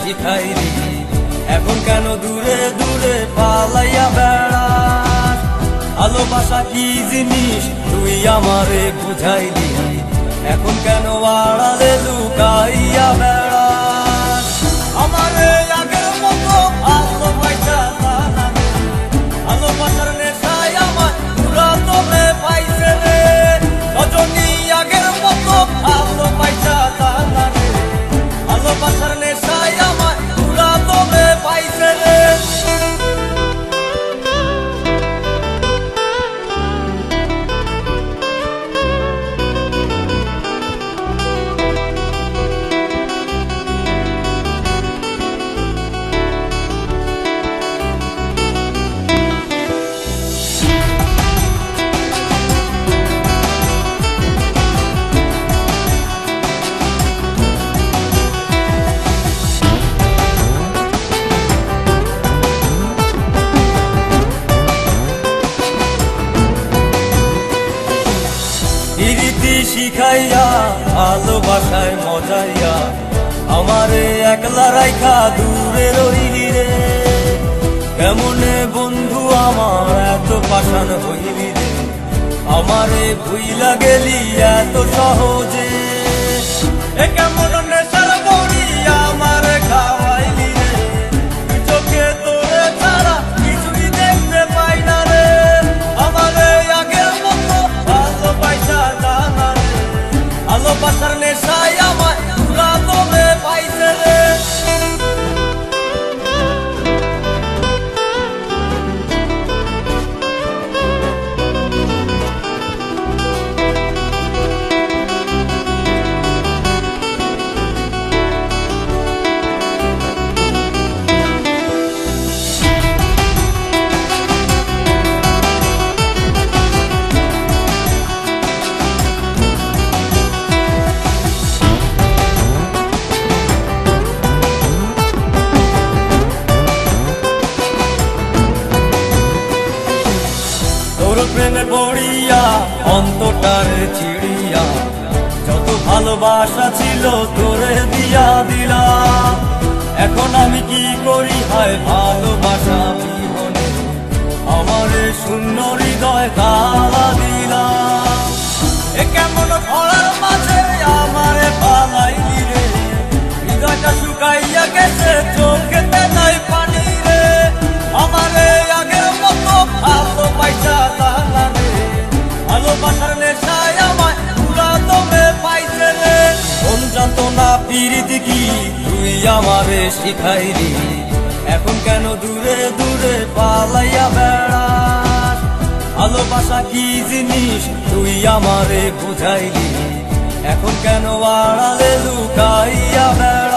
শিখাইলি, এখন কেন দূরে দূরে পালাইয়া বেড়াস? ভালোবাসা কি জিনিস তুই আমারে বুঝাইলি, এখন কেন আড়ালে লুকাইয়া বেড়াস? আমারে আগের মতো ভালোবাসা জানা রে, ভালোবাসার নেশায় আমার পুরা তোরে পাইছে রে। রজনী আগের মতো ভালোবাসা জানা রে, ভালোবাসার নেশায় আমার পুরা তোরে পাইছে রে। রীতি শিখাইয়া ভালোবাসায় মজাইয়া আমারে একলা রাইখা দূরে রইলি রে। কেমনে বন্ধু আমার এত পাষাণ হইলি রে, আমারে ভুইলা গেলি এত সহজে। এ কেমন নেশার বড়ি আমারে খাওয়াইলি রে, চোখে তোরে ছাড়া কিছুই দেখতে পাই না রে। আমারে আগের মতো ভালোবাসা জানা রে, ভালোবাসার নেশায় আমার পুরা তোরে পাইছে রে। প্রেমে পড়িয়া অন্তটারে ছিড়িয়া যত ভালোবাসা ছিল তোরে দিয়া দিলাম। এখন আমি কি করি হায় ভালোবাসা বিহনে, আমারে শূন্য হৃদয় তালা দিলাম। এ কেমন খরার মাঝে আমারে পালাইলি রে, হৃদয়টা শুকাইয়া গেছে চোখেতে নাই পানি রে। আমারে আগের মতো ভালোবাসা জানা রে, ভালোবাসার নেশায় আমার পুরা তোরে পাইছে রে। কোন জানতো না পিরিতি কি তুই আমারে শিখাইলি, এখন কেন দূরে দূরে পালাইয়া বেড়াস? ভালোবাসা কি জিনিস তুই আমারে বুঝাইলি, এখন কেন আড়ালে লুকাইয়া বেড়াস?